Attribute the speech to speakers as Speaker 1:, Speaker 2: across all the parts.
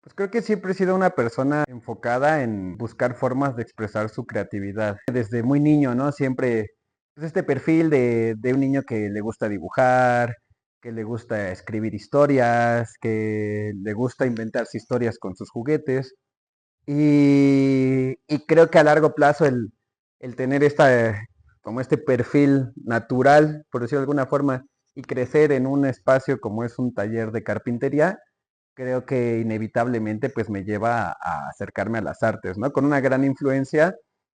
Speaker 1: Pues creo que siempre he sido una persona enfocada en buscar formas de expresar su creatividad. Desde muy niño, ¿no? Siempre, pues este perfil de un niño que le gusta dibujar, que le gusta escribir historias, que le gusta inventarse historias con sus juguetes. Y creo que a largo plazo el tener como este perfil natural, por decirlo de alguna forma, y crecer en un espacio como es un taller de carpintería, creo que inevitablemente pues me lleva a acercarme a las artes, ¿no? Con una gran influencia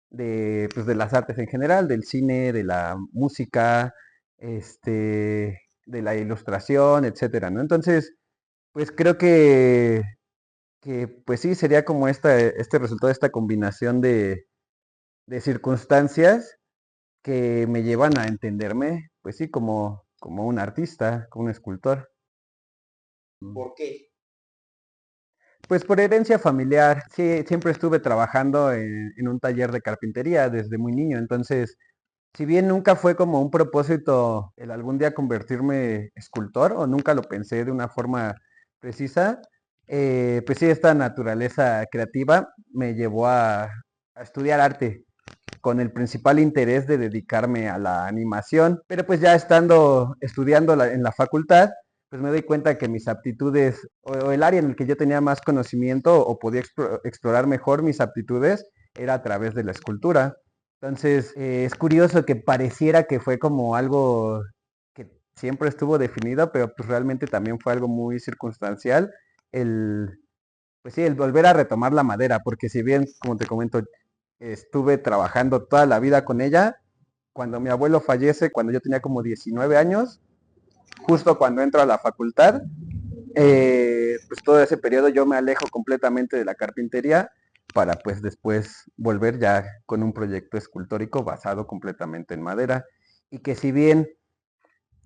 Speaker 1: pues, de las artes en general, del cine, de la música, de la ilustración, etcétera, ¿no? Entonces, pues creo que pues sí, sería como este resultado de esta combinación de circunstancias que me llevan a entenderme, pues sí, como un artista, como un escultor.
Speaker 2: ¿Por qué?
Speaker 1: Pues por herencia familiar, sí, siempre estuve trabajando en un taller de carpintería desde muy niño, entonces, si bien nunca fue como un propósito el algún día convertirme escultor, o nunca lo pensé de una forma precisa, pues sí, esta naturaleza creativa me llevó a estudiar arte con el principal interés de dedicarme a la animación, pero pues ya estando estudiando en la facultad, pues me doy cuenta que mis aptitudes o el área en el que yo tenía más conocimiento o podía explorar mejor mis aptitudes era a través de la escultura. Entonces, es curioso que pareciera que fue como algo que siempre estuvo definido, pero pues realmente también fue algo muy circunstancial el, pues sí, el volver a retomar la madera, porque si bien, como te comento, estuve trabajando toda la vida con ella, cuando mi abuelo fallece, cuando yo tenía como 19 años, justo cuando entro a la facultad, pues todo ese periodo yo me alejo completamente de la carpintería para pues después volver ya con un proyecto escultórico basado completamente en madera. Y que si bien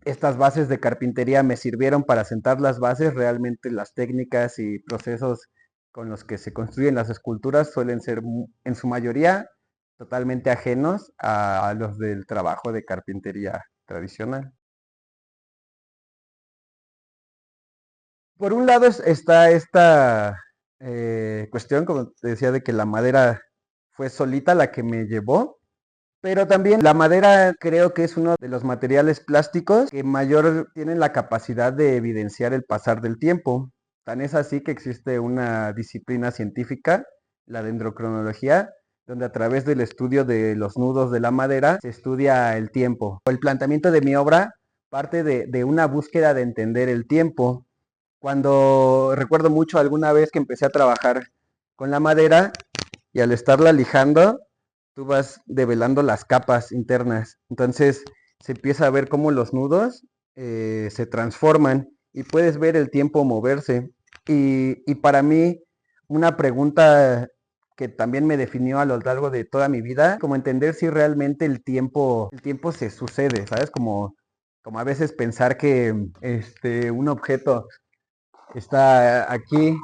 Speaker 1: estas bases de carpintería me sirvieron para sentar las bases, realmente las técnicas y procesos con los que se construyen las esculturas suelen ser en su mayoría totalmente ajenos a los del trabajo de carpintería tradicional. Por un lado está esta cuestión, como te decía, de que la madera fue solita la que me llevó, pero también la madera creo que es uno de los materiales plásticos que mayor tienen la capacidad de evidenciar el pasar del tiempo. Tan es así que existe una disciplina científica, la dendrocronología, donde a través del estudio de los nudos de la madera se estudia el tiempo. El planteamiento de mi obra parte de una búsqueda de entender el tiempo. Cuando recuerdo mucho alguna vez que empecé a trabajar con la madera y al estarla lijando, tú vas develando las capas internas. Entonces se empieza a ver cómo los nudos se transforman y puedes ver el tiempo moverse. Y para mí, una pregunta que también me definió a lo largo de toda mi vida, como entender si realmente el tiempo se sucede, ¿sabes? Como a veces pensar que un objeto está aquí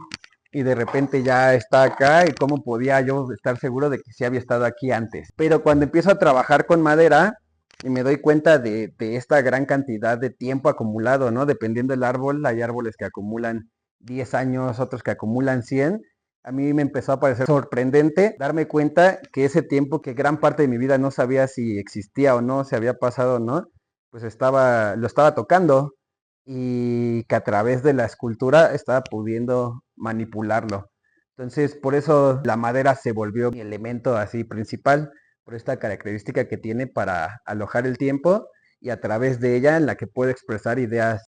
Speaker 1: y de repente ya está acá y cómo podía yo estar seguro de que sí había estado aquí antes. Pero cuando empiezo a trabajar con madera y me doy cuenta de esta gran cantidad de tiempo acumulado, ¿no? Dependiendo del árbol, hay árboles que acumulan 10 años, otros que acumulan 100. A mí me empezó a parecer sorprendente darme cuenta que ese tiempo que gran parte de mi vida no sabía si existía o no, si había pasado o no, pues lo estaba tocando y que a través de la escultura estaba pudiendo manipularlo. Entonces, por eso la madera se volvió mi elemento así principal, por esta característica que tiene para alojar el tiempo y a través de ella en la que puedo expresar ideas.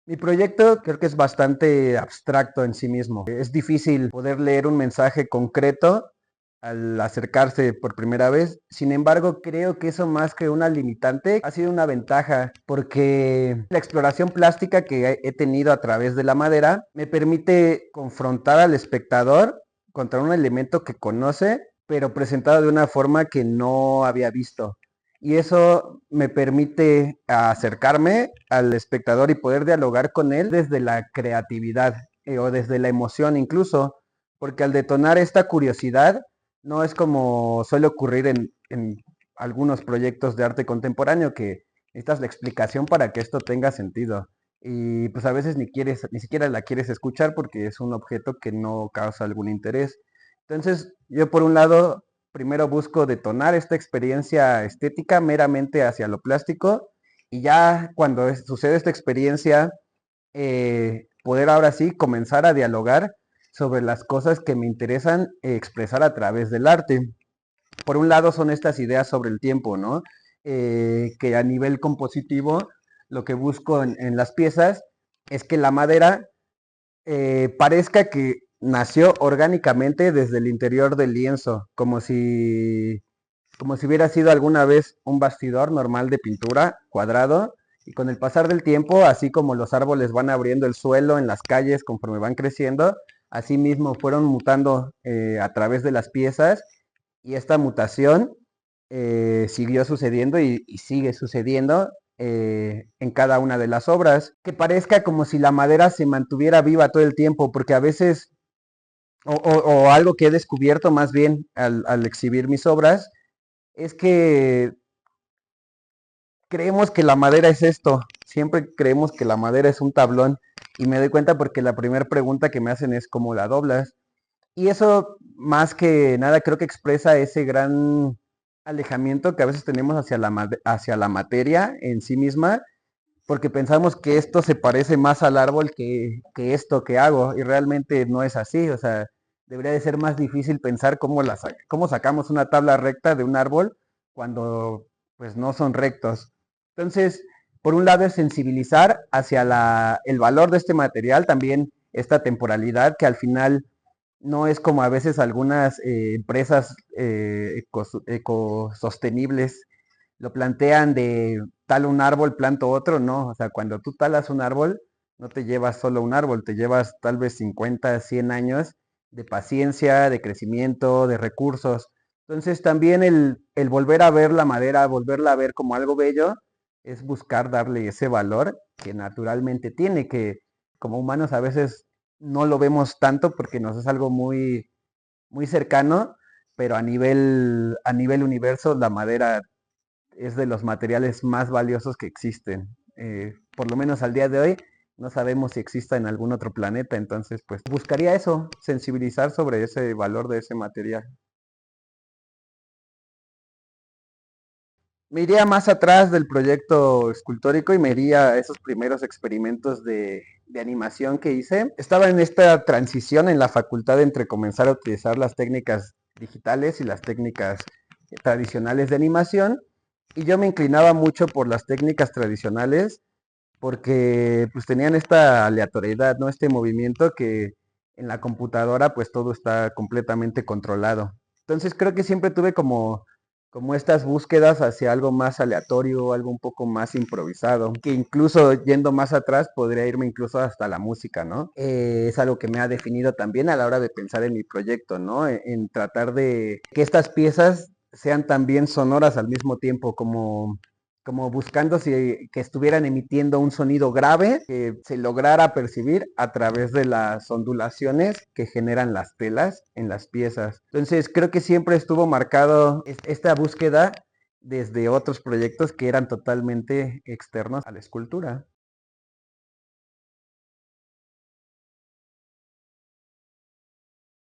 Speaker 1: Mi proyecto creo que es bastante abstracto en sí mismo. Es difícil poder leer un mensaje concreto al acercarse por primera vez. Sin embargo, creo que eso más que una limitante ha sido una ventaja porque la exploración plástica que he tenido a través de la madera me permite confrontar al espectador contra un elemento que conoce, pero presentado de una forma que no había visto. Y eso me permite acercarme al espectador y poder dialogar con él desde la creatividad o desde la emoción incluso, porque al detonar esta curiosidad, no es como suele ocurrir en algunos proyectos de arte contemporáneo que necesitas la explicación para que esto tenga sentido. y pues a veces ni siquiera la quieres escuchar porque es un objeto que no causa algún interés. Entonces, yo por un lado, primero busco detonar esta experiencia estética meramente hacia lo plástico y ya cuando sucede esta experiencia, poder ahora sí comenzar a dialogar sobre las cosas que me interesan expresar a través del arte. Por un lado son estas ideas sobre el tiempo, ¿no? Que a nivel compositivo lo que busco en las piezas es que la madera parezca que nació orgánicamente desde el interior del lienzo, como si hubiera sido alguna vez un bastidor normal de pintura, cuadrado, y con el pasar del tiempo, así como los árboles van abriendo el suelo en las calles conforme van creciendo, así mismo fueron mutando a través de las piezas y esta mutación siguió sucediendo y sigue sucediendo en cada una de las obras. Que parezca como si la madera se mantuviera viva todo el tiempo, porque a veces, o algo que he descubierto más bien al exhibir mis obras, es que creemos que la madera es esto, siempre creemos que la madera es un tablón y me doy cuenta porque la primera pregunta que me hacen es cómo la doblas. Y eso más que nada creo que expresa ese gran alejamiento que a veces tenemos hacia la materia en sí misma, porque pensamos que esto se parece más al árbol que esto que hago y realmente no es así. O sea, debería de ser más difícil pensar cómo sacamos una tabla recta de un árbol cuando pues no son rectos. Entonces, por un lado es sensibilizar hacia el valor de este material, también esta temporalidad que al final no es como a veces algunas empresas ecosostenibles lo plantean de tal un árbol, planto otro, no. O sea, cuando tú talas un árbol, no te llevas solo un árbol, te llevas tal vez 50, 100 años de paciencia, de crecimiento, de recursos. Entonces también el volver a ver la madera, volverla a ver como algo bello, es buscar darle ese valor que naturalmente tiene, que como humanos a veces no lo vemos tanto porque nos es algo muy, muy cercano, pero a nivel universo la madera es de los materiales más valiosos que existen. Por lo menos al día de hoy no sabemos si exista en algún otro planeta, entonces pues buscaría eso, sensibilizar sobre ese valor de ese material. Me iría más atrás del proyecto escultórico y me iría a esos primeros experimentos de animación que hice. Estaba en esta transición en la facultad entre comenzar a utilizar las técnicas digitales y las técnicas tradicionales de animación y yo me inclinaba mucho por las técnicas tradicionales porque pues tenían esta aleatoriedad, ¿no? Este movimiento que en la computadora pues todo está completamente controlado. Entonces creo que siempre tuve como estas búsquedas hacia algo más aleatorio, algo un poco más improvisado, que incluso yendo más atrás podría irme incluso hasta la música, ¿no? Es algo que me ha definido también a la hora de pensar en mi proyecto, ¿no? En tratar de que estas piezas sean también sonoras al mismo tiempo, como buscando que estuvieran emitiendo un sonido grave que se lograra percibir a través de las ondulaciones que generan las telas en las piezas. Entonces creo que siempre estuvo marcado esta búsqueda desde otros proyectos que eran totalmente externos a la escultura.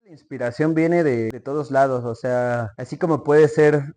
Speaker 1: La inspiración viene de todos lados, o sea, así como puede ser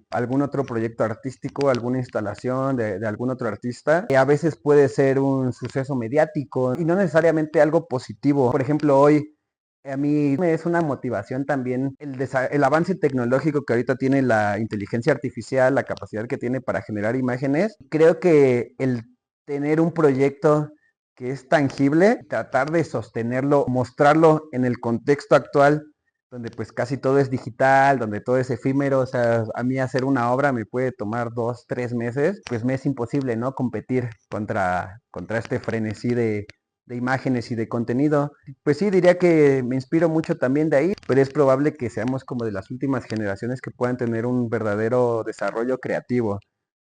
Speaker 1: algún otro proyecto artístico, alguna instalación de algún otro artista, a veces puede ser un suceso mediático y no necesariamente algo positivo. Por ejemplo, hoy a mí me es una motivación también el avance tecnológico que ahorita tiene la inteligencia artificial, la capacidad que tiene para generar imágenes. Creo que el tener un proyecto que es tangible, tratar de sostenerlo, mostrarlo en el contexto actual, donde pues casi todo es digital, donde todo es efímero, o sea, a mí hacer una obra me puede tomar 2, 3 meses, pues me es imposible, ¿no? Competir contra este frenesí de imágenes y de contenido. Pues sí, diría que me inspiro mucho también de ahí, pero es probable que seamos como de las últimas generaciones que puedan tener un verdadero desarrollo creativo.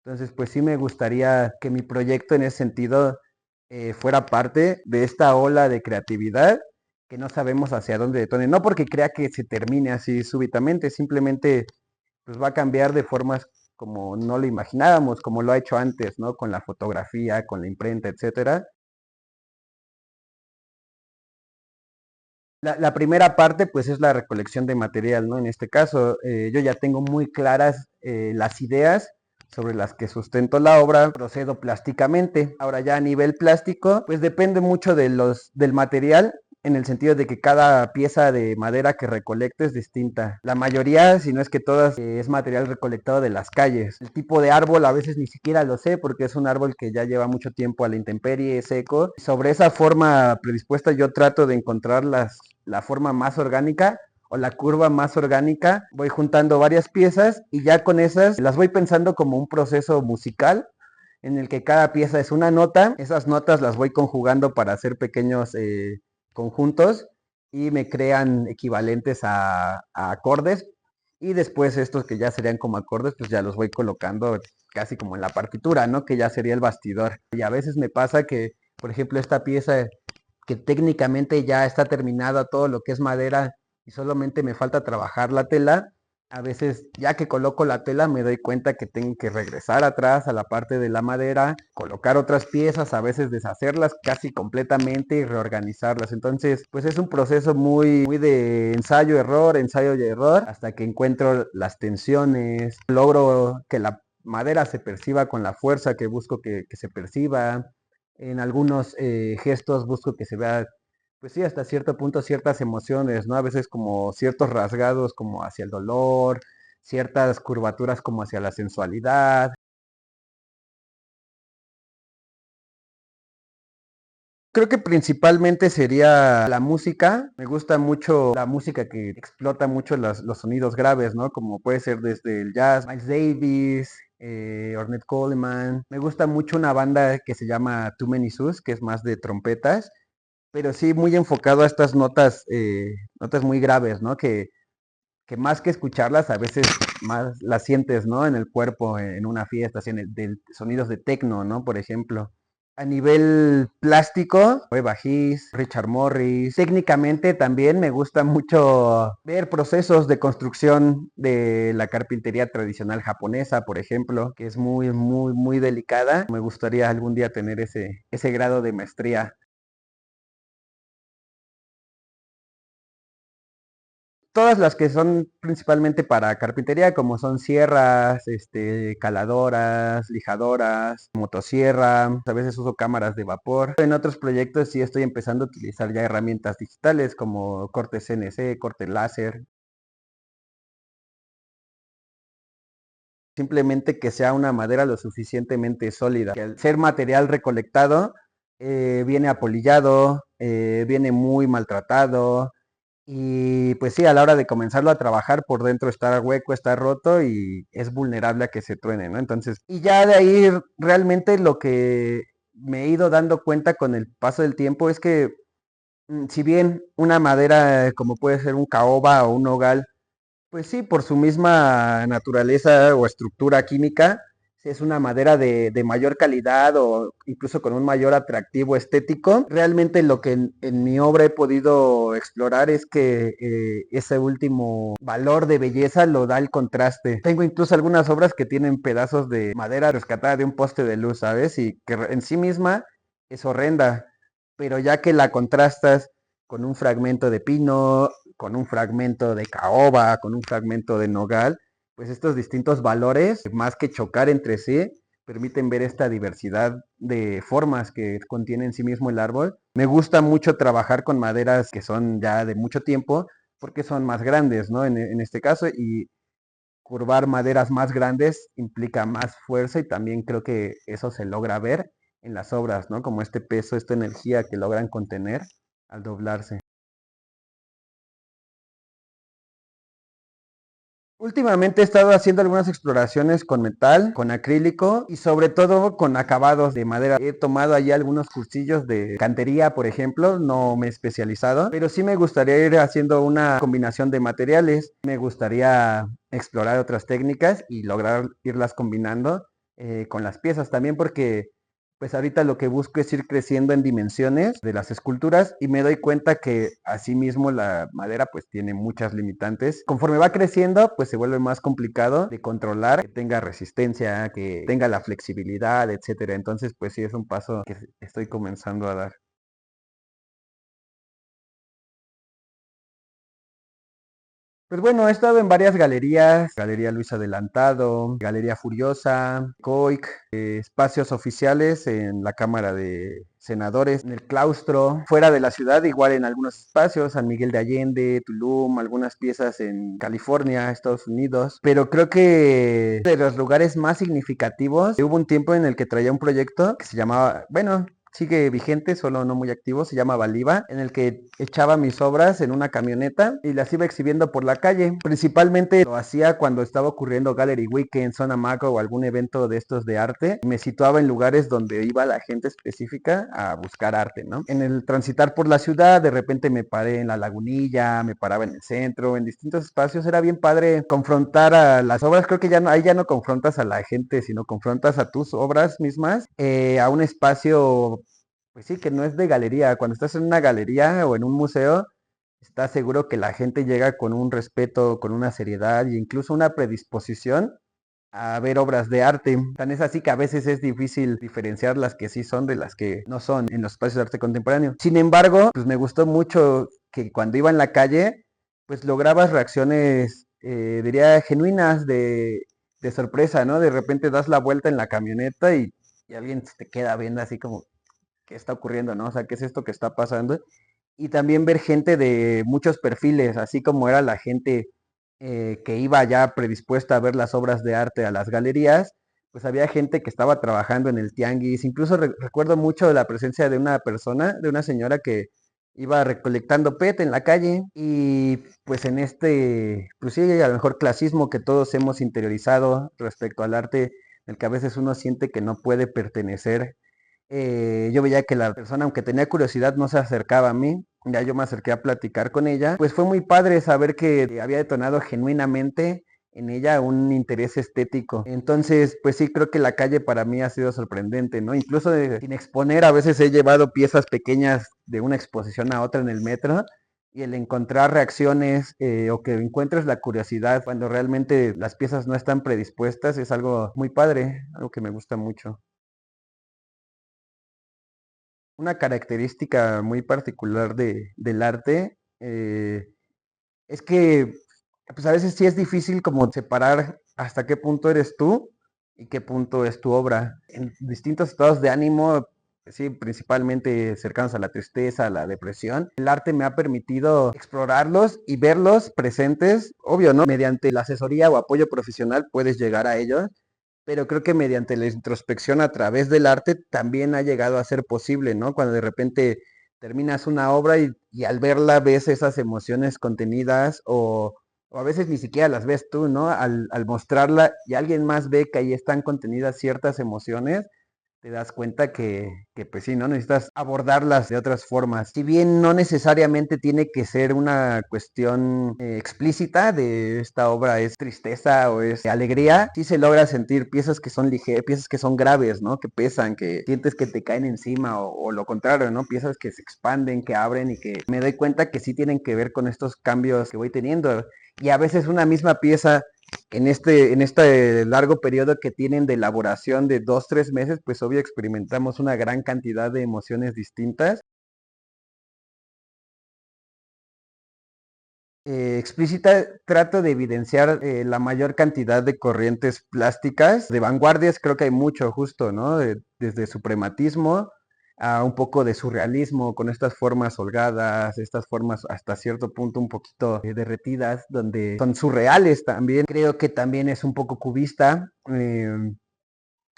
Speaker 1: Entonces, pues sí me gustaría que mi proyecto en ese sentido fuera parte de esta ola de creatividad que no sabemos hacia dónde detone. No porque crea que se termine así súbitamente, simplemente pues va a cambiar de formas como no lo imaginábamos, como lo ha hecho antes, ¿no? Con la fotografía, con la imprenta, etcétera. La primera parte, pues, es la recolección de material, ¿no? En este caso, yo ya tengo muy claras las ideas sobre las que sustento la obra, procedo plásticamente. Ahora ya a nivel plástico, pues depende mucho del material, en el sentido de que cada pieza de madera que recolecto es distinta. La mayoría, si no es que todas, es material recolectado de las calles. El tipo de árbol a veces ni siquiera lo sé porque es un árbol que ya lleva mucho tiempo a la intemperie, seco. Sobre esa forma predispuesta yo trato de encontrar la forma más orgánica o la curva más orgánica. Voy juntando varias piezas y ya con esas las voy pensando como un proceso musical en el que cada pieza es una nota. Esas notas las voy conjugando para hacer pequeños conjuntos y me crean equivalentes a acordes. Y después estos que ya serían como acordes, pues ya los voy colocando casi como en la partitura, ¿no? Que ya sería el bastidor. Y a veces me pasa que, por ejemplo, esta pieza que técnicamente ya está terminada todo lo que es madera y solamente me falta trabajar la tela, a veces ya que coloco la tela me doy cuenta que tengo que regresar atrás a la parte de la madera, colocar otras piezas, a veces deshacerlas casi completamente y reorganizarlas. Entonces, pues es un proceso muy de ensayo y error, hasta que encuentro las tensiones, logro que la madera se perciba con la fuerza que busco que se perciba. En algunos gestos busco que se vea, pues sí, hasta cierto punto ciertas emociones, ¿no? A veces como ciertos rasgados como hacia el dolor, ciertas curvaturas como hacia la sensualidad. Creo que principalmente sería la música. Me gusta mucho la música que explota mucho los sonidos graves, ¿no? Como puede ser desde el jazz, Miles Davis, Ornette Coleman. Me gusta mucho una banda que se llama Too Many Sus, que es más de trompetas, pero sí muy enfocado a estas notas muy graves, ¿no? Que más que escucharlas, a veces más las sientes, ¿no? En el cuerpo, en una fiesta, así de sonidos de techno, ¿no? Por ejemplo. A nivel plástico, Eva Gis, Richard Morris. Técnicamente también me gusta mucho ver procesos de construcción de la carpintería tradicional japonesa, por ejemplo, que es muy delicada. Me gustaría algún día tener ese grado de maestría. Todas las que son principalmente para carpintería, como son sierras, caladoras, lijadoras, motosierra, a veces uso cámaras de vapor. En otros proyectos sí estoy empezando a utilizar ya herramientas digitales como corte CNC, corte láser. Simplemente que sea una madera lo suficientemente sólida. Que al ser material recolectado, viene apolillado, viene muy maltratado. Y pues sí, a la hora de comenzarlo a trabajar por dentro está hueco, está roto y es vulnerable a que se truene, ¿no? Entonces, y ya de ahí realmente lo que me he ido dando cuenta con el paso del tiempo es que si bien una madera como puede ser un caoba o un nogal, pues sí, por su misma naturaleza o estructura química, si es una madera de mayor calidad o incluso con un mayor atractivo estético. Realmente lo que en mi obra he podido explorar es que ese último valor de belleza lo da el contraste. Tengo incluso algunas obras que tienen pedazos de madera rescatada de un poste de luz, ¿sabes? Y que en sí misma es horrenda, pero ya que la contrastas con un fragmento de pino, con un fragmento de caoba, con un fragmento de nogal, pues estos distintos valores, más que chocar entre sí, permiten ver esta diversidad de formas que contiene en sí mismo el árbol. Me gusta mucho trabajar con maderas que son ya de mucho tiempo, porque son más grandes, ¿no? En este caso, y curvar maderas más grandes implica más fuerza y también creo que eso se logra ver en las obras, ¿no? Como este peso, esta energía que logran contener al doblarse. Últimamente he estado haciendo algunas exploraciones con metal, con acrílico y sobre todo con acabados de madera. He tomado allí algunos cursillos de cantería, por ejemplo, no me he especializado, pero sí me gustaría ir haciendo una combinación de materiales. Me gustaría explorar otras técnicas y lograr irlas combinando con las piezas también porque pues ahorita lo que busco es ir creciendo en dimensiones de las esculturas y me doy cuenta que asimismo la madera pues tiene muchas limitantes. Conforme va creciendo pues se vuelve más complicado de controlar, que tenga resistencia, que tenga la flexibilidad, etcétera. Entonces pues sí es un paso que estoy comenzando a dar. Pues bueno, he estado en varias galerías, Galería Luis Adelantado, Galería Furiosa, COIC, espacios oficiales en la Cámara de Senadores, en el claustro, fuera de la ciudad, igual en algunos espacios, San Miguel de Allende, Tulum, algunas piezas en California, Estados Unidos, pero creo que de los lugares más significativos, hubo un tiempo en el que traía un proyecto que se llamaba, bueno, sigue vigente, solo no muy activo, se llama Baliva, en el que echaba mis obras en una camioneta y las iba exhibiendo por la calle. Principalmente lo hacía cuando estaba ocurriendo Gallery Weekend, Zona Maco o algún evento de estos de arte. Me situaba en lugares donde iba la gente específica a buscar arte, ¿no? En el transitar por la ciudad, de repente me paré en la Lagunilla, me paraba en el centro, en distintos espacios. Era bien padre confrontar a las obras. Creo que ya no, ahí ya no confrontas a la gente, sino confrontas a tus obras mismas, a un espacio pues sí, que no es de galería. Cuando estás en una galería o en un museo, estás seguro que la gente llega con un respeto, con una seriedad e incluso una predisposición a ver obras de arte. Tan es así que a veces es difícil diferenciar las que sí son de las que no son en los espacios de arte contemporáneo. Sin embargo, pues me gustó mucho que cuando iba en la calle, pues lograbas reacciones, diría, genuinas de sorpresa, ¿no? De repente das la vuelta en la camioneta y alguien se te queda viendo así como, qué está ocurriendo, ¿no? O sea, qué es esto que está pasando. Y también ver gente de muchos perfiles, así como era la gente que iba ya predispuesta a ver las obras de arte a las galerías, pues había gente que estaba trabajando en el tianguis. Incluso recuerdo mucho la presencia de una persona, de una señora que iba recolectando PET en la calle y pues en este, pues sí, a lo mejor clasismo que todos hemos interiorizado respecto al arte, en el que a veces uno siente que no puede pertenecer. Yo veía que la persona, aunque tenía curiosidad, no se acercaba a mí. Ya yo me acerqué a platicar con ella. Pues fue muy padre saber que había detonado genuinamente en ella un interés estético. Entonces, pues sí, creo que la calle para mí ha sido sorprendente, ¿no? Incluso sin exponer, a veces he llevado piezas pequeñas de una exposición a otra en el metro. Y el encontrar reacciones o que encuentres la curiosidad cuando realmente las piezas no están predispuestas es algo muy padre, algo que me gusta mucho. Una característica muy particular del arte es que pues a veces sí es difícil como separar hasta qué punto eres tú y qué punto es tu obra. En distintos estados de ánimo, sí, principalmente cercanos a la tristeza, a la depresión, el arte me ha permitido explorarlos y verlos presentes. Obvio, ¿no? Mediante la asesoría o apoyo profesional puedes llegar a ellos, pero creo que mediante la introspección a través del arte también ha llegado a ser posible, ¿no? Cuando de repente terminas una obra y al verla ves esas emociones contenidas o a veces ni siquiera las ves tú, ¿no? Al mostrarla y alguien más ve que ahí están contenidas ciertas emociones, te das cuenta que pues sí, ¿no? Necesitas abordarlas de otras formas. Si bien no necesariamente tiene que ser una cuestión explícita de esta obra es tristeza o es alegría, sí se logra sentir piezas que son ligeras, piezas que son graves, ¿no? Que pesan, que sientes que te caen encima o lo contrario, ¿no? Piezas que se expanden, que abren y que me doy cuenta que sí tienen que ver con estos cambios que voy teniendo. Y a veces una misma pieza en este largo periodo que tienen de elaboración de 2, 3 meses, pues obvio experimentamos una gran cantidad de emociones distintas. Explícita trato de evidenciar la mayor cantidad de corrientes plásticas, de vanguardias, creo que hay mucho justo, ¿no? Desde suprematismo a un poco de surrealismo, con estas formas holgadas, estas formas hasta cierto punto un poquito derretidas, donde son surreales también. Creo que también es un poco cubista.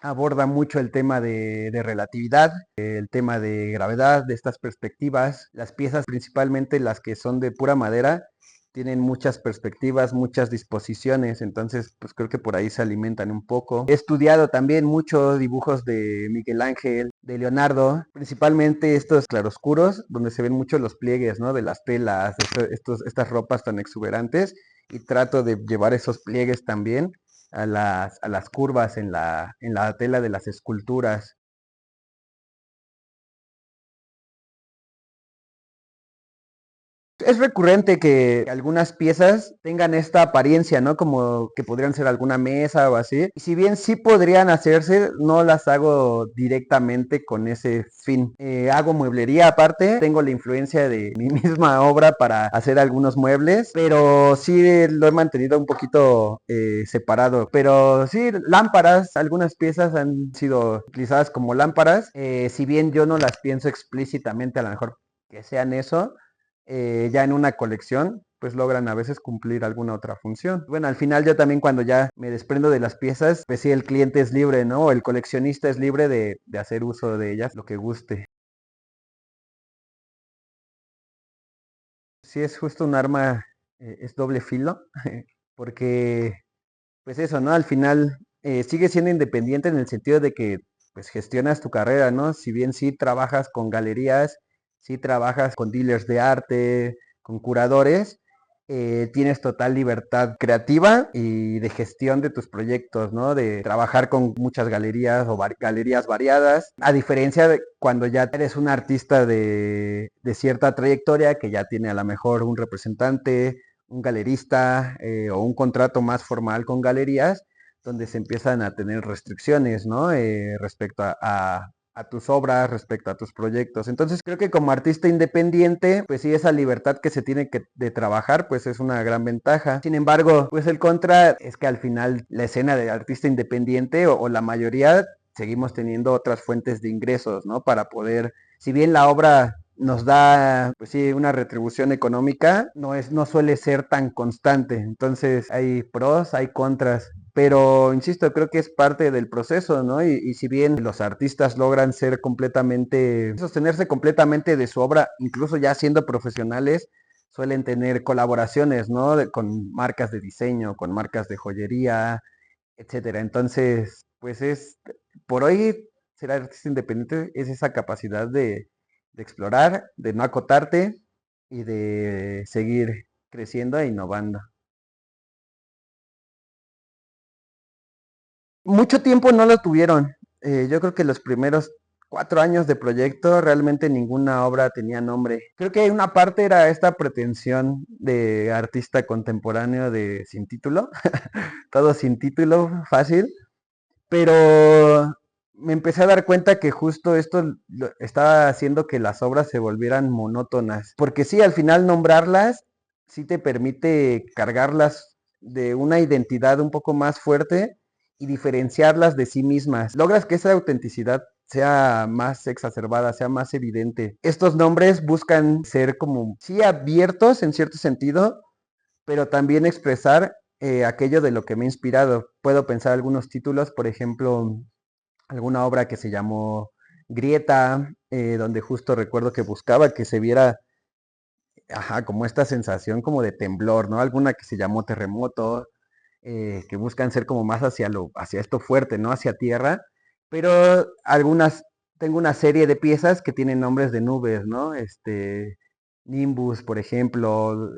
Speaker 1: Aborda mucho el tema de relatividad, el tema de gravedad, de estas perspectivas. Las piezas, principalmente las que son de pura madera, tienen muchas perspectivas, muchas disposiciones, entonces pues creo que por ahí se alimentan un poco. He estudiado también muchos dibujos de Miguel Ángel, de Leonardo, principalmente estos claroscuros, donde se ven mucho los pliegues, ¿no? De las telas, estas ropas tan exuberantes, y trato de llevar esos pliegues también a las curvas en la tela de las esculturas. Es recurrente que algunas piezas tengan esta apariencia, ¿no? Como que podrían ser alguna mesa o así. Y si bien sí podrían hacerse, no las hago directamente con ese fin. Hago mueblería aparte, tengo la influencia de mi misma obra para hacer algunos muebles, pero sí lo he mantenido un poquito separado. Pero sí, lámparas, algunas piezas han sido utilizadas como lámparas, si bien yo no las pienso explícitamente a lo mejor que sean eso, ya en una colección, pues logran a veces cumplir alguna otra función. Bueno, al final yo también cuando ya me desprendo de las piezas, pues sí, el cliente es libre, ¿no? O el coleccionista es libre de hacer uso de ellas, lo que guste. Sí, es justo un arma, es doble filo, porque, pues eso, ¿no? Al final sigue siendo independiente en el sentido de que, pues gestionas tu carrera, ¿no? Si bien sí trabajas con galerías, sí trabajas con dealers de arte, con curadores, tienes total libertad creativa y de gestión de tus proyectos, ¿no? De trabajar con muchas galerías o galerías variadas, a diferencia de cuando ya eres un artista de cierta trayectoria que ya tiene a lo mejor un representante, un galerista o un contrato más formal con galerías, donde se empiezan a tener restricciones, ¿no? Respecto a tus obras, respecto a tus proyectos. Entonces creo que como artista independiente, pues sí, esa libertad que se tiene que de trabajar, pues es una gran ventaja. Sin embargo, pues el contra es que al final la escena de artista independiente o la mayoría seguimos teniendo otras fuentes de ingresos, ¿no? Para poder, si bien la obra nos da, pues sí, una retribución económica, no suele ser tan constante. Entonces hay pros, hay contras. Pero, insisto, creo que es parte del proceso, ¿no? Y si bien los artistas logran ser completamente, sostenerse completamente de su obra, incluso ya siendo profesionales, suelen tener colaboraciones, ¿no? Con marcas de diseño, con marcas de joyería, etcétera. Entonces, pues por hoy, ser artista independiente es esa capacidad de explorar, de no acotarte y de seguir creciendo e innovando. Mucho tiempo no lo tuvieron. Yo creo que los primeros 4 años de proyecto realmente ninguna obra tenía nombre. Creo que una parte era esta pretensión de artista contemporáneo de sin título, todo sin título, fácil, pero me empecé a dar cuenta que justo esto estaba haciendo que las obras se volvieran monótonas, porque sí, al final nombrarlas sí te permite cargarlas de una identidad un poco más fuerte y diferenciarlas de sí mismas. Logras que esa autenticidad sea más exacerbada, sea más evidente. Estos nombres buscan ser como, sí, abiertos en cierto sentido, pero también expresar aquello de lo que me ha inspirado. Puedo pensar algunos títulos, por ejemplo, alguna obra que se llamó Grieta, donde justo recuerdo que buscaba que se viera, ajá, como esta sensación como de temblor, ¿no? Alguna que se llamó Terremoto, que buscan ser como más hacia esto fuerte, ¿no? Hacia tierra, pero tengo una serie de piezas que tienen nombres de nubes, ¿no? Nimbus, por ejemplo,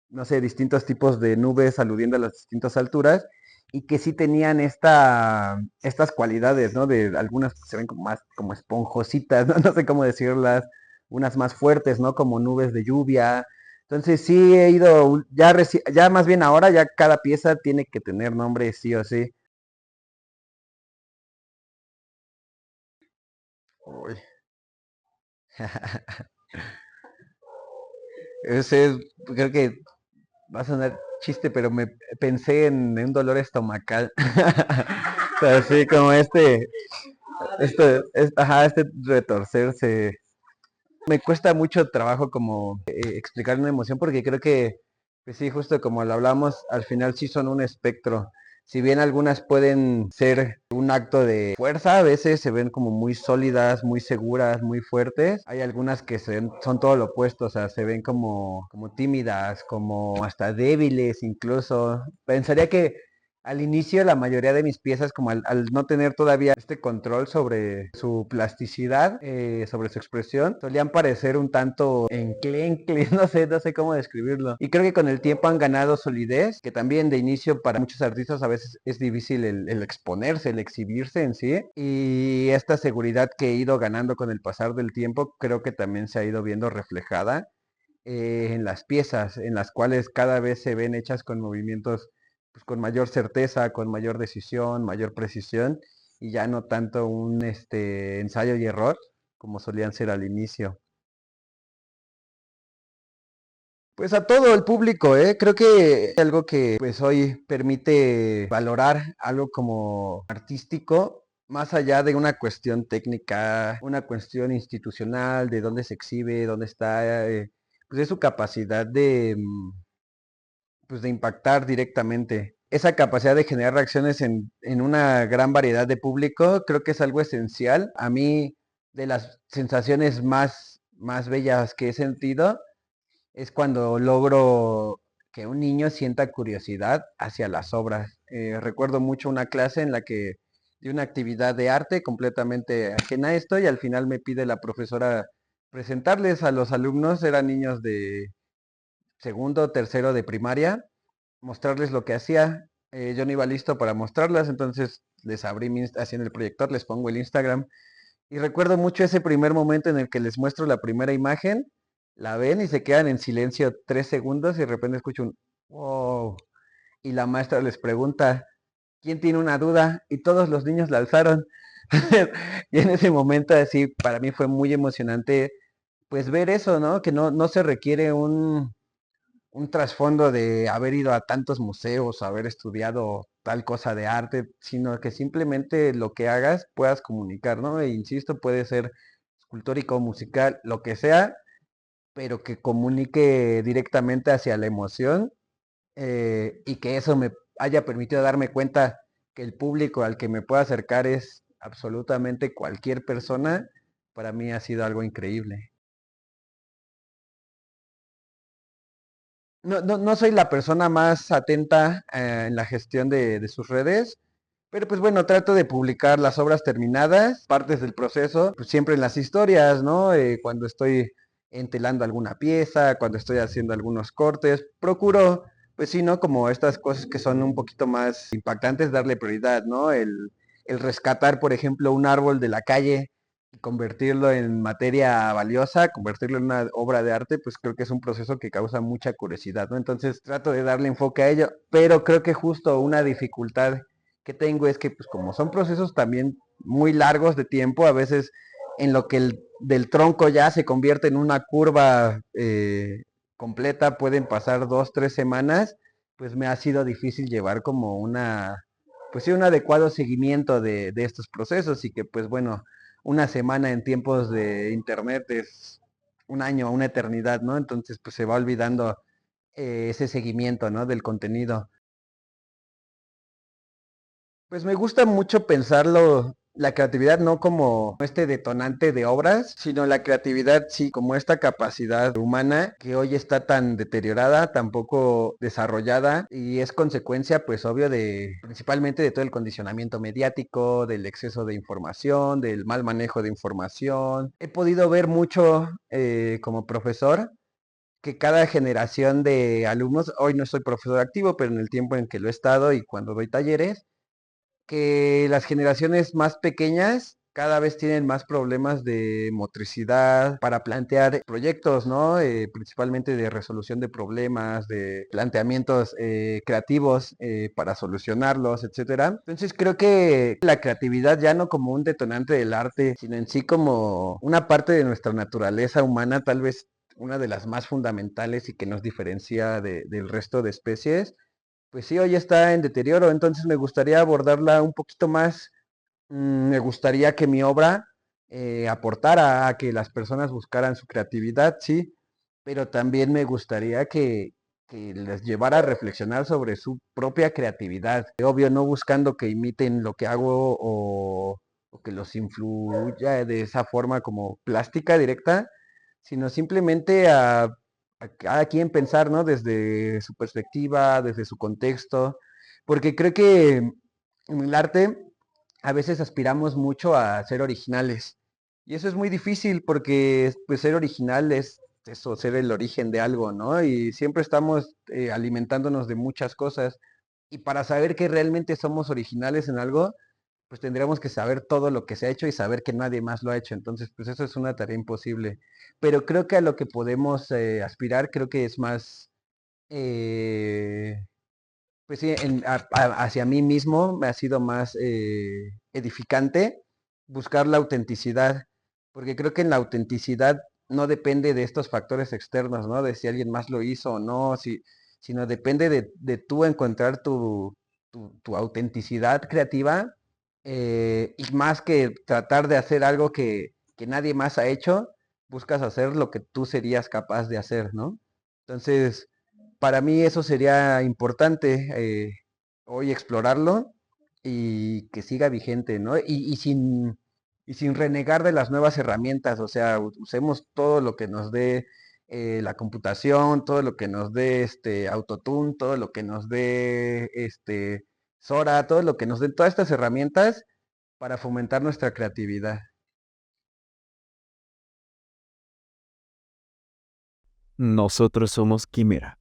Speaker 1: no sé, distintos tipos de nubes aludiendo a las distintas alturas y que sí tenían estas cualidades, ¿no? De algunas que se ven como más como esponjositas, ¿no? No sé cómo decirlas, unas más fuertes, ¿no? Como nubes de lluvia. Entonces sí he ido, ya más bien ahora, ya cada pieza tiene que tener nombre sí o sí. Uy. Creo que va a sonar chiste, pero me pensé en un dolor estomacal. O sea, así como ajá, este retorcerse. Me cuesta mucho trabajo como explicar una emoción porque creo que, pues sí, justo como lo hablamos, al final sí son un espectro. Si bien algunas pueden ser un acto de fuerza, a veces se ven como muy sólidas, muy seguras, muy fuertes. Hay algunas que son todo lo opuesto, o sea, se ven como tímidas, como hasta débiles incluso. Pensaría que al inicio la mayoría de mis piezas, como al no tener todavía este control sobre su plasticidad, sobre su expresión, solían parecer un tanto enclenques, no sé cómo describirlo. Y creo que con el tiempo han ganado solidez, que también de inicio para muchos artistas a veces es difícil el exponerse, el exhibirse en sí. Y esta seguridad que he ido ganando con el pasar del tiempo, creo que también se ha ido viendo reflejada en las piezas, en las cuales cada vez se ven hechas con movimientos pues, con mayor certeza, con mayor decisión, mayor precisión, y ya no tanto un ensayo y error como solían ser al inicio. Pues a todo el público, ¿eh? Creo que algo que pues hoy permite valorar algo como artístico, más allá de una cuestión técnica, una cuestión institucional, de dónde se exhibe, dónde está, pues es su capacidad de, pues de impactar directamente. Esa capacidad de generar reacciones en una gran variedad de público, creo que es algo esencial. A mí, de las sensaciones más bellas que he sentido, es cuando logro que un niño sienta curiosidad hacia las obras. Recuerdo mucho una clase en la que di una actividad de arte completamente ajena a esto y al final me pide la profesora presentarles a los alumnos, eran niños de segundo, tercero de primaria, mostrarles lo que hacía. Yo no iba listo para mostrarlas, entonces les abrí así en el proyector, les pongo el Instagram y recuerdo mucho ese primer momento en el que les muestro la primera imagen, la ven y se quedan en silencio 3 segundos y de repente escucho un wow. Y la maestra les pregunta, ¿quién tiene una duda? Y todos los niños la alzaron. Y en ese momento así, para mí fue muy emocionante, pues ver eso, ¿no? Que no se requiere un trasfondo de haber ido a tantos museos, haber estudiado tal cosa de arte, sino que simplemente lo que hagas puedas comunicar, ¿no? E insisto, puede ser escultórico, musical, lo que sea, pero que comunique directamente hacia la emoción y que eso me haya permitido darme cuenta que el público al que me puedo acercar es absolutamente cualquier persona, para mí ha sido algo increíble. No soy la persona más atenta en la gestión de sus redes, pero pues bueno, trato de publicar las obras terminadas, partes del proceso, pues siempre en las historias, ¿no? Cuando estoy entelando alguna pieza, cuando estoy haciendo algunos cortes, procuro, pues sí, ¿no? Como estas cosas que son un poquito más impactantes, darle prioridad, ¿no? El rescatar, por ejemplo, un árbol de la calle y convertirlo en materia valiosa, convertirlo en una obra de arte, pues creo que es un proceso que causa mucha curiosidad, ¿no? Entonces trato de darle enfoque a ello, pero creo que justo una dificultad que tengo es que pues como son procesos también muy largos de tiempo, a veces en lo que el del tronco ya se convierte en una curva completa, pueden pasar 2, 3 semanas, pues me ha sido difícil llevar como pues sí, un adecuado seguimiento de estos procesos y que pues bueno, una semana en tiempos de internet es un año, una eternidad, ¿no? Entonces pues se va olvidando ese seguimiento, ¿no? Del contenido. Pues me gusta mucho pensarlo, la creatividad no como este detonante de obras, sino la creatividad sí como esta capacidad humana que hoy está tan deteriorada, tan poco desarrollada y es consecuencia pues obvio de principalmente de todo el condicionamiento mediático, del exceso de información, del mal manejo de información. He podido ver mucho como profesor que cada generación de alumnos, hoy no soy profesor activo, pero en el tiempo en que lo he estado y cuando doy talleres, que las generaciones más pequeñas cada vez tienen más problemas de motricidad para plantear proyectos, ¿no? Principalmente de resolución de problemas, de planteamientos creativos para solucionarlos, etcétera. Entonces creo que la creatividad ya no como un detonante del arte, sino en sí como una parte de nuestra naturaleza humana, tal vez una de las más fundamentales y que nos diferencia del resto de especies pues sí, hoy está en deterioro, entonces me gustaría abordarla un poquito más. Me gustaría que mi obra aportara a que las personas buscaran su creatividad, sí, pero también me gustaría que les llevara a reflexionar sobre su propia creatividad. Obvio, no buscando que imiten lo que hago o que los influya de esa forma como plástica directa, sino simplemente a cada quien pensar, ¿no? Desde su perspectiva, desde su contexto, porque creo que en el arte a veces aspiramos mucho a ser originales. Y eso es muy difícil porque pues, ser original es eso, ser el origen de algo, ¿no? Y siempre estamos alimentándonos de muchas cosas. Y para saber que realmente somos originales en algo, pues tendríamos que saber todo lo que se ha hecho y saber que nadie más lo ha hecho. Entonces, pues eso es una tarea imposible. Pero creo que a lo que podemos aspirar, creo que es más, eh, pues sí, hacia mí mismo me ha sido más edificante buscar la autenticidad, porque creo que en la autenticidad no depende de estos factores externos, ¿no? De si alguien más lo hizo o no, sino depende de tú encontrar tu autenticidad creativa y más que tratar de hacer algo que nadie más ha hecho, buscas hacer lo que tú serías capaz de hacer, ¿no? Entonces, para mí eso sería importante hoy explorarlo y que siga vigente, ¿no? Y sin renegar de las nuevas herramientas, o sea, usemos todo lo que nos dé la computación, todo lo que nos dé este Autotune, todo lo que nos dé este Sora, todo lo que nos den todas estas herramientas para fomentar nuestra creatividad.
Speaker 3: Nosotros somos Quimera.